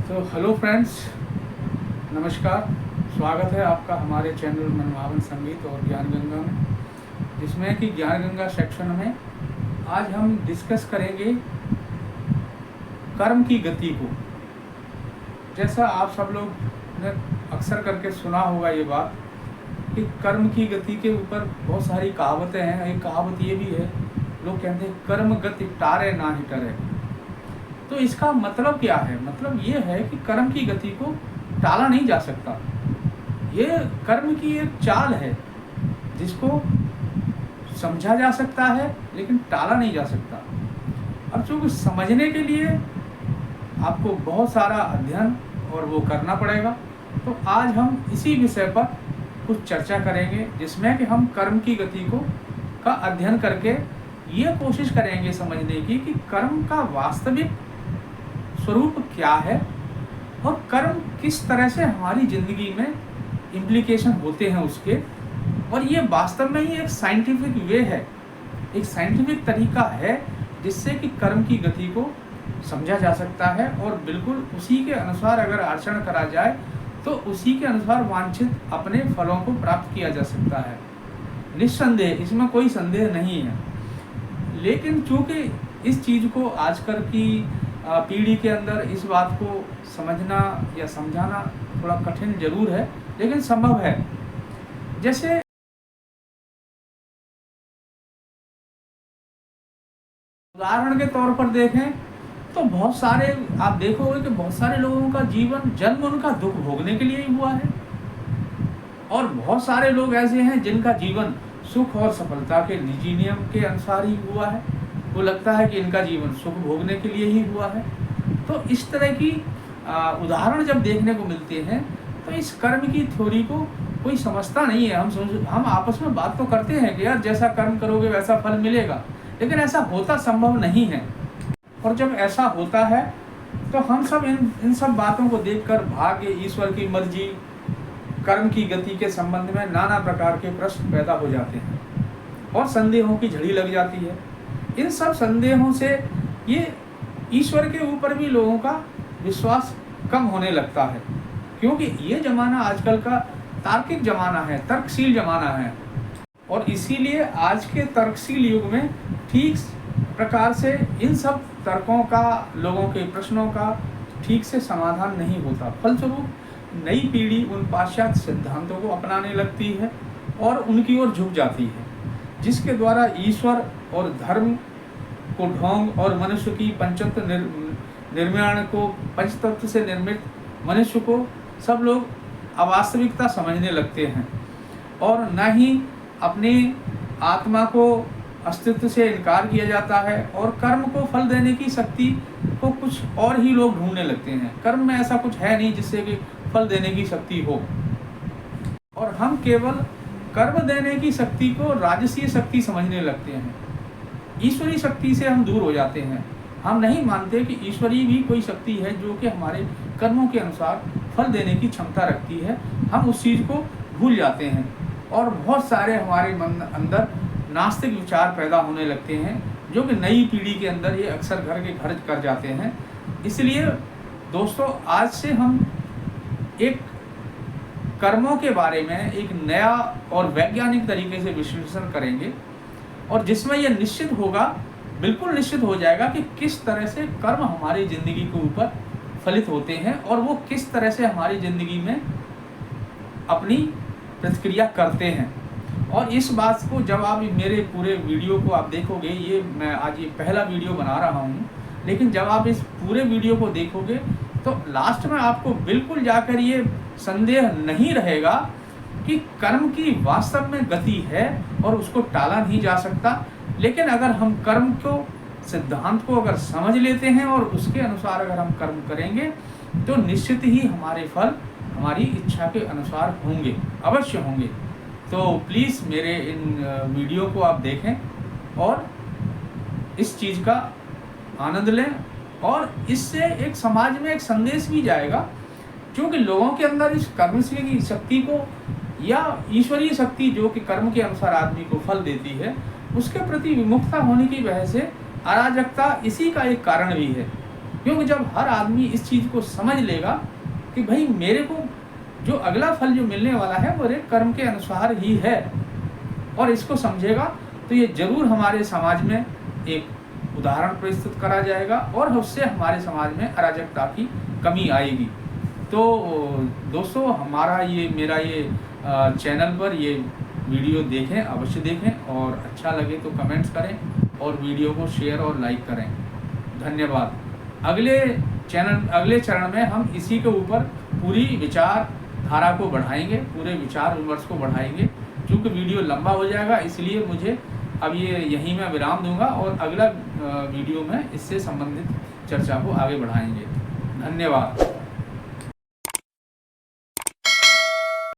तो hello friends, नमस्कार। स्वागत है आपका हमारे चैनल मनभावन संगीत और ज्ञान गंगा में, जिसमें कि ज्ञान गंगा सेक्शन में आज हम डिस्कस करेंगे कर्म की गति को। जैसा आप सब लोग ने अक्सर करके सुना होगा ये बात कि कर्म की गति के ऊपर बहुत सारी कहावतें हैं। एक कहावत ये भी है, लोग कहते हैं कर्म गति टारे ना ही टरे। तो इसका मतलब क्या है? मतलब ये है कि कर्म की गति को टाला नहीं जा सकता। ये कर्म की एक चाल है जिसको समझा जा सकता है लेकिन टाला नहीं जा सकता। अब चूँकि समझने के लिए आपको बहुत सारा अध्ययन और वो करना पड़ेगा, तो आज हम इसी विषय पर कुछ चर्चा करेंगे, जिसमें कि हम कर्म की गति को का अध्ययन करके ये कोशिश करेंगे समझने की कि कर्म का वास्तविक स्वरूप क्या है और कर्म किस तरह से हमारी ज़िंदगी में इम्प्लीकेशन होते हैं उसके। और ये वास्तव में ही एक साइंटिफिक वे है, एक साइंटिफिक तरीका है जिससे कि कर्म की गति को समझा जा सकता है और बिल्कुल उसी के अनुसार अगर आचरण करा जाए तो उसी के अनुसार वांछित अपने फलों को प्राप्त किया जा सकता है। निस्संदेह, इसमें कोई संदेह नहीं है। लेकिन चूँकि इस चीज़ को आजकल की पीढ़ी के अंदर इस बात को समझना या समझाना थोड़ा कठिन जरूर है, लेकिन संभव है। जैसे उदाहरण के तौर पर देखें तो बहुत सारे आप देखोगे कि बहुत सारे लोगों का जीवन जन्म उनका दुख भोगने के लिए ही हुआ है, और बहुत सारे लोग ऐसे हैं जिनका जीवन सुख और सफलता के निजी नियम के अनुसार ही हुआ है। वो लगता है कि इनका जीवन सुख भोगने के लिए ही हुआ है। तो इस तरह की उदाहरण जब देखने को मिलते हैं तो इस कर्म की थ्योरी को कोई समझता नहीं है। हम आपस में बात तो करते हैं कि यार जैसा कर्म करोगे वैसा फल मिलेगा, लेकिन ऐसा होता संभव नहीं है। और जब ऐसा होता है तो हम सब इन सब बातों को देखकर भाग्य, ईश्वर की मर्जी, कर्म की गति के संबंध में नाना प्रकार के प्रश्न पैदा हो जाते हैं और संदेहों की झड़ी लग जाती है। इन सब संदेहों से ये ईश्वर के ऊपर भी लोगों का विश्वास कम होने लगता है, क्योंकि ये ज़माना आजकल का तार्किक ज़माना है, तर्कशील ज़माना है। और इसीलिए आज के तर्कशील युग में ठीक प्रकार से इन सब तर्कों का, लोगों के प्रश्नों का ठीक से समाधान नहीं होता। फलस्वरूप नई पीढ़ी उन पाश्चात्य सिद्धांतों को अपनाने लगती है और उनकी ओर झुक जाती है, जिसके द्वारा ईश्वर और धर्म को ढोंग और मनुष्य की पंचतत्व निर्माण को, पंचतत्व से निर्मित मनुष्य को सब लोग अवास्तविकता समझने लगते हैं और न ही अपनी आत्मा को अस्तित्व से इनकार किया जाता है। और कर्म को फल देने की शक्ति को कुछ और ही लोग ढूंढने लगते हैं। कर्म में ऐसा कुछ है नहीं जिससे कि फल देने की शक्ति हो, और हम केवल कर्म देने की शक्ति को राजसीय शक्ति समझने लगते हैं। ईश्वरीय शक्ति से हम दूर हो जाते हैं। हम नहीं मानते कि ईश्वरीय भी कोई शक्ति है जो कि हमारे कर्मों के अनुसार फल देने की क्षमता रखती है। हम उस चीज़ को भूल जाते हैं और बहुत सारे हमारे मन अंदर नास्तिक विचार पैदा होने लगते हैं, जो कि नई पीढ़ी के अंदर ये अक्सर घर के घर कर जाते हैं। इसलिए दोस्तों, आज से हम एक कर्मों के बारे में एक नया और वैज्ञानिक तरीके से विश्लेषण करेंगे, और जिसमें यह निश्चित होगा, बिल्कुल निश्चित हो जाएगा कि किस तरह से कर्म हमारी ज़िंदगी के ऊपर फलित होते हैं और वो किस तरह से हमारी ज़िंदगी में अपनी प्रतिक्रिया करते हैं। और इस बात को जब आप मेरे पूरे वीडियो को आप देखोगे, ये मैं आज ये पहला वीडियो बना रहा हूँ, लेकिन जब आप इस पूरे वीडियो को देखोगे तो लास्ट में आपको बिल्कुल जाकर ये संदेह नहीं रहेगा कि कर्म की वास्तव में गति है और उसको टाला नहीं जा सकता। लेकिन अगर हम कर्म को, सिद्धांत को अगर समझ लेते हैं और उसके अनुसार अगर हम कर्म करेंगे तो निश्चित ही हमारे फल हमारी इच्छा के अनुसार होंगे, अवश्य होंगे। तो प्लीज़ मेरे इन वीडियो को आप देखें और इस चीज़ का आनंद लें, और इससे एक समाज में एक संदेश भी जाएगा, क्योंकि लोगों के अंदर इस कर्म की शक्ति को या ईश्वरीय शक्ति जो कि कर्म के अनुसार आदमी को फल देती है, उसके प्रति विमुखता होने की वजह से अराजकता इसी का एक कारण भी है। क्योंकि जब हर आदमी इस चीज़ को समझ लेगा कि भाई मेरे को जो अगला फल जो मिलने वाला है वो मेरे कर्म के अनुसार ही है, और इसको समझेगा, तो ये जरूर हमारे समाज में एक उदाहरण प्रस्तुत करा जाएगा और उससे हमारे समाज में अराजकता की कमी आएगी। तो दोस्तों, मेरा ये चैनल पर ये वीडियो देखें, अवश्य देखें, और अच्छा लगे तो कमेंट्स करें और वीडियो को शेयर और लाइक करें। धन्यवाद। अगले चरण में हम इसी के ऊपर पूरी विचारधारा को बढ़ाएंगे, पूरे विचार विमर्श को बढ़ाएंगे। क्योंकि वीडियो लंबा हो जाएगा, इसलिए मुझे अब यहीं मैं विराम दूंगा और अगला वीडियो में इससे संबंधित चर्चा को आगे बढ़ाएंगे। धन्यवाद।